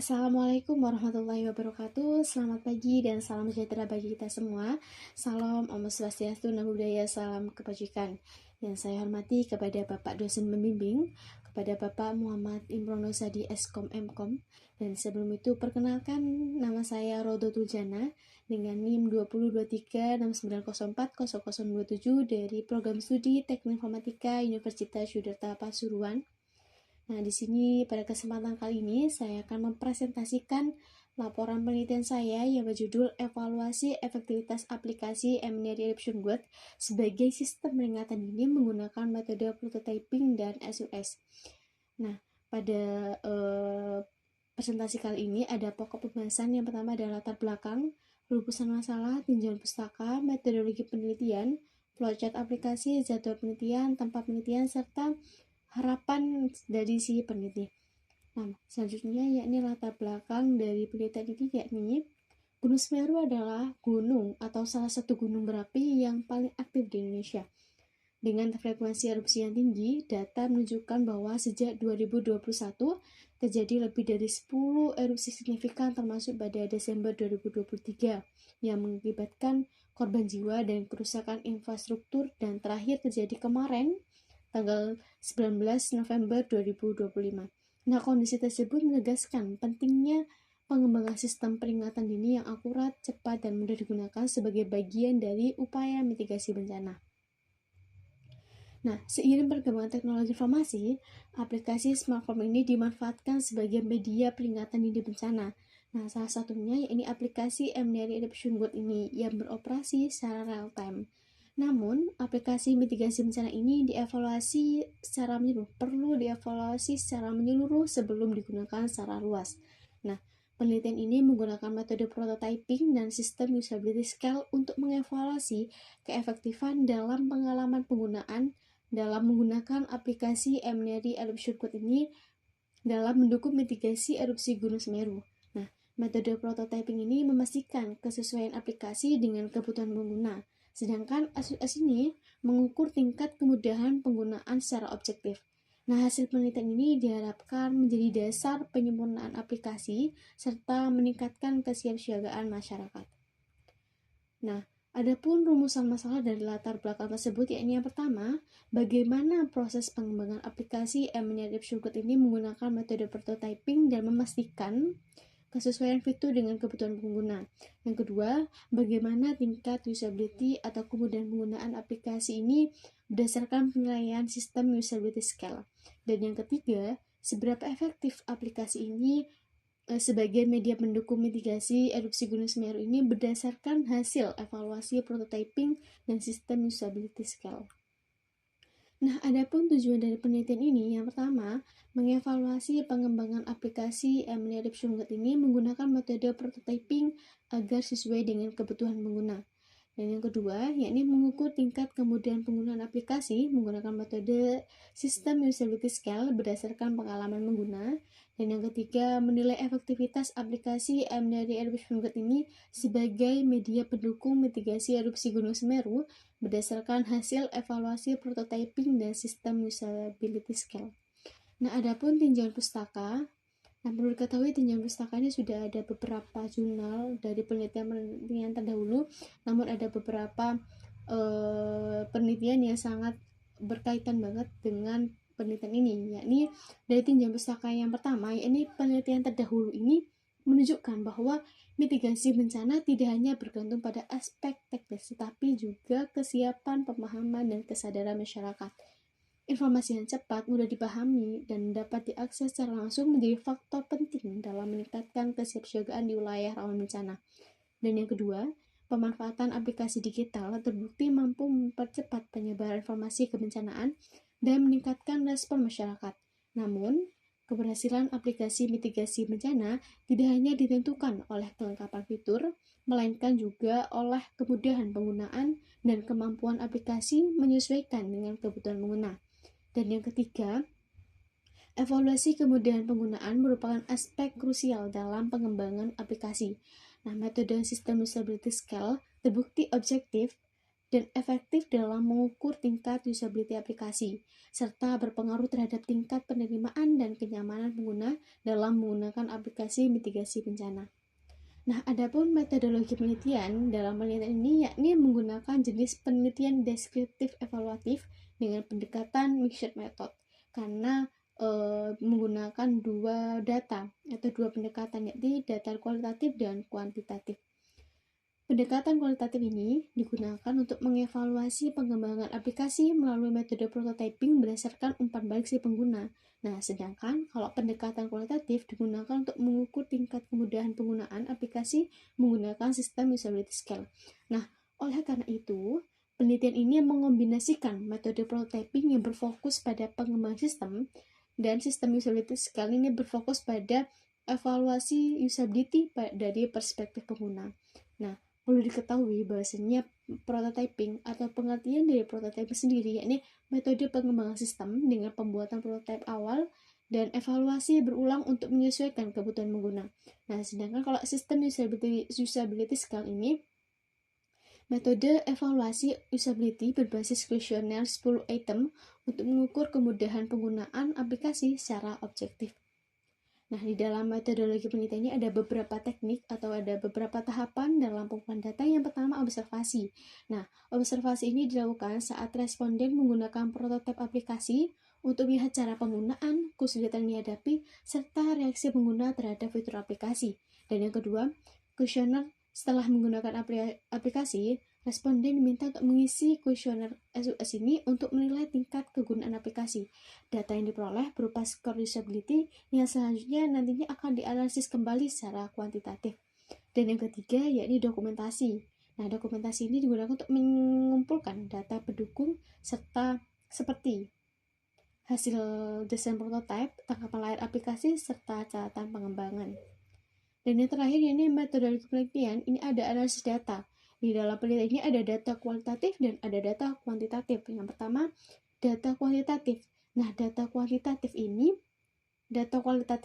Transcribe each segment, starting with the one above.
Assalamualaikum warahmatullahi wabarakatuh. Selamat pagi dan salam sejahtera bagi kita semua. Salam Om Swastiastu, Namo Buddhaya, salam kebajikan. Yang saya hormati kepada Bapak dosen pembimbing, kepada Bapak Muhammad Imron Rosadi Eskom Mkom, dan sebelum itu perkenalkan nama saya Rodotul Jana dengan NIM 202369040027 dari Program Studi Teknik Informatika Universitas Yudharta Pasuruan. Nah, di sini pada kesempatan kali ini saya akan mempresentasikan laporan penelitian saya yang berjudul Evaluasi Efektivitas Aplikasi Mneri Eruption Guard sebagai sistem peringatan dini menggunakan metode prototyping dan SUS. Nah, pada presentasi kali ini ada pokok pembahasan. Yang pertama adalah latar belakang, rumusan masalah, tinjauan pustaka, metodologi penelitian, flowchart aplikasi, jadwal penelitian, tempat penelitian, serta harapan dari si peneliti. Nah, selanjutnya yakni latar belakang dari penelitian ini, yakni Gunung Semeru adalah gunung atau salah satu gunung berapi yang paling aktif di Indonesia. Dengan frekuensi erupsi yang tinggi, data menunjukkan bahwa sejak 2021 terjadi lebih dari 10 erupsi signifikan termasuk pada Desember 2023 yang mengakibatkan korban jiwa dan kerusakan infrastruktur, dan terakhir terjadi kemarin tanggal 19 November 2025. Nah, kondisi tersebut menegaskan pentingnya pengembangan sistem peringatan dini yang akurat, cepat, dan mudah digunakan sebagai bagian dari upaya mitigasi bencana. Nah, seiring perkembangan teknologi informasi, aplikasi smartphone ini dimanfaatkan sebagai media peringatan dini bencana. Nah, salah satunya yakni aplikasi Mneri Eruption Guard ini yang beroperasi secara real time. Namun, aplikasi mitigasi bencana ini perlu dievaluasi secara menyeluruh sebelum digunakan secara luas. Nah, penelitian ini menggunakan metode prototyping dan sistem usability scale untuk mengevaluasi keefektifan dalam pengalaman penggunaan dalam menggunakan aplikasi Mneri Eruption Guard ini dalam mendukung mitigasi erupsi Gunung Semeru. Nah, metode prototyping ini memastikan kesesuaian aplikasi dengan kebutuhan pengguna. Sedangkan SUS ini mengukur tingkat kemudahan penggunaan secara objektif. Nah, hasil penelitian ini diharapkan menjadi dasar penyempurnaan aplikasi serta meningkatkan kesiapsiagaan masyarakat. Nah, adapun rumusan masalah dari latar belakang tersebut, yakni yang pertama, bagaimana proses pengembangan aplikasi Mneri Eruption Guard ini menggunakan metode prototyping dan memastikan kesesuaian fitur dengan kebutuhan pengguna. Yang kedua, bagaimana tingkat usability atau kemudahan penggunaan aplikasi ini berdasarkan penilaian sistem usability scale. Dan yang ketiga, seberapa efektif aplikasi ini sebagai media pendukung mitigasi erupsi Gunung Semeru ini berdasarkan hasil evaluasi prototyping dan sistem usability scale. Nah, adapun tujuan dari penelitian ini, yang pertama, mengevaluasi pengembangan aplikasi Mneri Eruption Guard ini menggunakan metode prototyping agar sesuai dengan kebutuhan pengguna. Dan yang kedua, yakni mengukur tingkat kemudahan penggunaan aplikasi menggunakan metode sistem usability scale berdasarkan pengalaman pengguna. Dan yang ketiga, menilai efektivitas aplikasi Mneri Eruption Guard ini sebagai media pendukung mitigasi erupsi Gunung Semeru berdasarkan hasil evaluasi prototyping dan sistem usability scale. Nah, adapun tinjauan pustaka, perlu diketahui tinjauan pustaka ini sudah ada beberapa jurnal dari penelitian terdahulu, namun ada beberapa penelitian yang sangat berkaitan banget dengan penelitian ini, yakni dari tinjauan pustaka yang pertama, yakni penelitian terdahulu ini menunjukkan bahwa mitigasi bencana tidak hanya bergantung pada aspek teknis, tetapi juga kesiapan, pemahaman, dan kesadaran masyarakat. Informasi yang cepat, mudah dipahami, dan dapat diakses secara langsung menjadi faktor penting dalam meningkatkan kesiapsiagaan di wilayah rawan bencana. Dan yang kedua, pemanfaatan aplikasi digital terbukti mampu mempercepat penyebaran informasi kebencanaan dan meningkatkan respon masyarakat. Namun, keberhasilan aplikasi mitigasi bencana tidak hanya ditentukan oleh kelengkapan fitur, melainkan juga oleh kemudahan penggunaan dan kemampuan aplikasi menyesuaikan dengan kebutuhan pengguna. Dan yang ketiga, evaluasi kemudahan penggunaan merupakan aspek krusial dalam pengembangan aplikasi. Nah, metode sistem usability scale terbukti objektif dan efektif dalam mengukur tingkat usability aplikasi, serta berpengaruh terhadap tingkat penerimaan dan kenyamanan pengguna dalam menggunakan aplikasi mitigasi bencana. Nah, adapun metodologi penelitian dalam penelitian ini yakni menggunakan jenis penelitian deskriptif evaluatif dengan pendekatan mixed method, karena menggunakan dua data atau dua pendekatan, yakni data kualitatif dan kuantitatif. Pendekatan kualitatif ini digunakan untuk mengevaluasi pengembangan aplikasi melalui metode prototyping berdasarkan umpan balik si pengguna. Nah, sedangkan kalau pendekatan kualitatif digunakan untuk mengukur tingkat kemudahan penggunaan aplikasi menggunakan sistem usability scale. Nah, oleh karena itu, penelitian ini mengombinasikan metode prototyping yang berfokus pada pengembangan sistem dan sistem usability scale ini berfokus pada evaluasi usability dari perspektif pengguna. Nah, perlu diketahui bahwasanya prototyping atau pengertian dari prototyping sendiri yakni metode pengembangan sistem dengan pembuatan prototipe awal dan evaluasi berulang untuk menyesuaikan kebutuhan pengguna. Nah, sedangkan kalau sistem usability scale ini metode evaluasi usability berbasis kuesioner 10 item untuk mengukur kemudahan penggunaan aplikasi secara objektif. Nah, di dalam metodologi penelitian ini ada beberapa teknik atau ada beberapa tahapan dalam pengumpulan data. Yang pertama, observasi. Nah, observasi ini dilakukan saat responden menggunakan prototipe aplikasi untuk melihat cara penggunaan, kesulitan yang dihadapi, serta reaksi pengguna terhadap fitur aplikasi. Dan yang kedua, kuesioner. Setelah menggunakan aplikasi, responden diminta untuk mengisi kuesioner SUS ini untuk menilai tingkat kegunaan aplikasi. Data yang diperoleh berupa skor usability yang selanjutnya nantinya akan dianalisis kembali secara kuantitatif. Dan yang ketiga yakni dokumentasi. Nah, dokumentasi ini digunakan untuk mengumpulkan data pendukung serta seperti hasil desain prototipe, tangkapan layar aplikasi, serta catatan pengembangan. Dan yang terakhir ini metodologi penelitian, ini ada analisis data. Di dalam penelitian ini ada data kualitatif dan ada data kuantitatif. Yang pertama, data kuantitatif. Nah, data kualitatif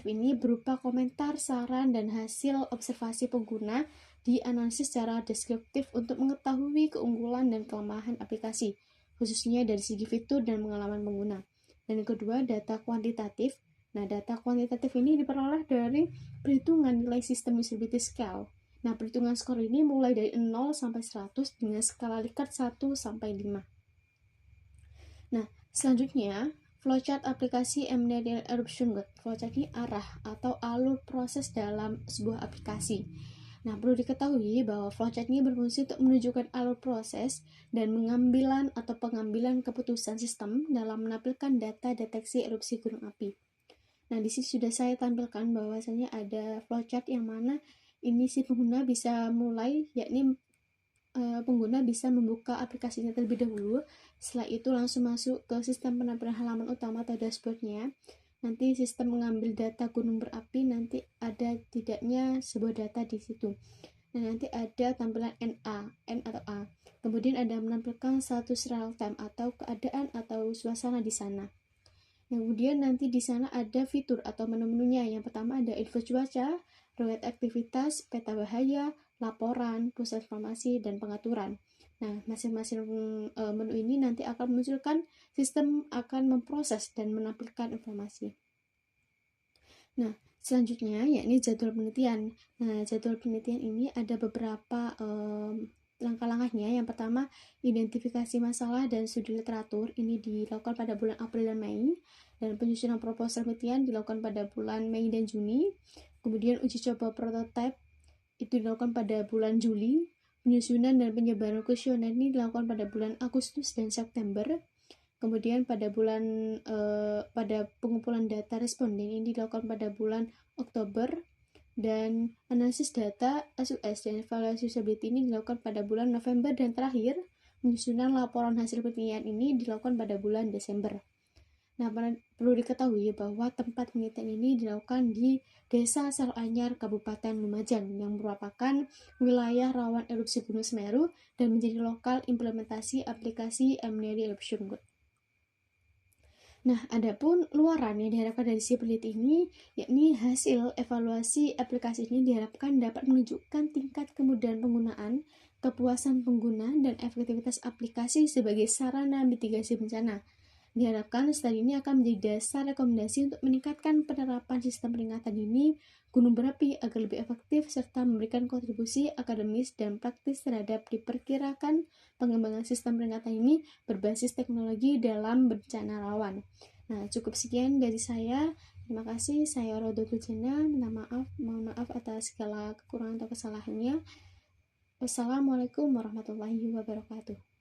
ini berupa komentar, saran, dan hasil observasi pengguna dianalisis secara deskriptif untuk mengetahui keunggulan dan kelemahan aplikasi, khususnya dari segi fitur dan pengalaman pengguna. Dan yang kedua, data kuantitatif. Nah, data kuantitatif ini diperoleh dari perhitungan nilai sistem usability scale. Nah, perhitungan skor ini mulai dari 0 sampai 100 dengan skala Likert 1 sampai 5. Nah, selanjutnya, flowchart aplikasi Embedded Eruption Grid. Flowchart ini arah atau alur proses dalam sebuah aplikasi. Nah, perlu diketahui bahwa flowchart ini berfungsi untuk menunjukkan alur proses dan pengambilan keputusan sistem dalam menampilkan data deteksi erupsi gunung api. Nah, di sini sudah saya tampilkan bahwasanya ada flowchart yang mana ini si pengguna bisa mulai, yakni pengguna bisa membuka aplikasinya terlebih dahulu. Setelah itu langsung masuk ke sistem penampilan halaman utama atau dashboardnya. Nanti sistem mengambil data gunung berapi, nanti ada tidaknya sebuah data di situ. Nah, nanti ada tampilan N atau A. Kemudian ada menampilkan status real time atau keadaan atau suasana di sana. Kemudian nanti di sana ada fitur atau menu-menunya. Yang pertama ada info cuaca, riwayat aktivitas, peta bahaya, laporan, pusat informasi, dan pengaturan. Nah, masing-masing menu ini nanti akan memunculkan sistem akan memproses dan menampilkan informasi. Nah, selanjutnya yakni jadwal penelitian. Nah, jadwal penelitian ini ada beberapa langkah-langkahnya. Yang pertama, identifikasi masalah dan studi literatur ini dilakukan pada bulan April dan Mei, dan penyusunan proposal penelitian dilakukan pada bulan Mei dan Juni. Kemudian uji coba prototipe itu dilakukan pada bulan Juli. Penyusunan dan penyebaran kuesioner ini dilakukan pada bulan Agustus dan September. Kemudian pada pengumpulan data responden ini dilakukan pada bulan Oktober, dan analisis data SUS dan evaluasi usability ini dilakukan pada bulan November, dan terakhir penyusunan laporan hasil penelitian ini dilakukan pada bulan Desember. Nah, perlu diketahui bahwa tempat penelitian ini dilakukan di Desa Salanyar, Kabupaten Lumajang, yang merupakan wilayah rawan erupsi Gunung Semeru dan menjadi lokal implementasi aplikasi Embedded Eruption Grid. Nah, adapun luaran yang diharapkan dari si peneliti ini, yakni hasil evaluasi aplikasi ini diharapkan dapat menunjukkan tingkat kemudahan penggunaan, kepuasan pengguna, dan efektivitas aplikasi sebagai sarana mitigasi bencana. Diharapkan studi ini akan menjadi dasar rekomendasi untuk meningkatkan penerapan sistem peringatan dini gunung berapi agar lebih efektif serta memberikan kontribusi akademis dan praktis terhadap diperkirakan pengembangan sistem peringatan ini berbasis teknologi dalam bencana rawan. Nah, cukup sekian dari saya. Terima kasih. Saya Rodotul Jana. Mohon maaf atas segala kekurangan atau kesalahannya. Wassalamualaikum warahmatullahi wabarakatuh.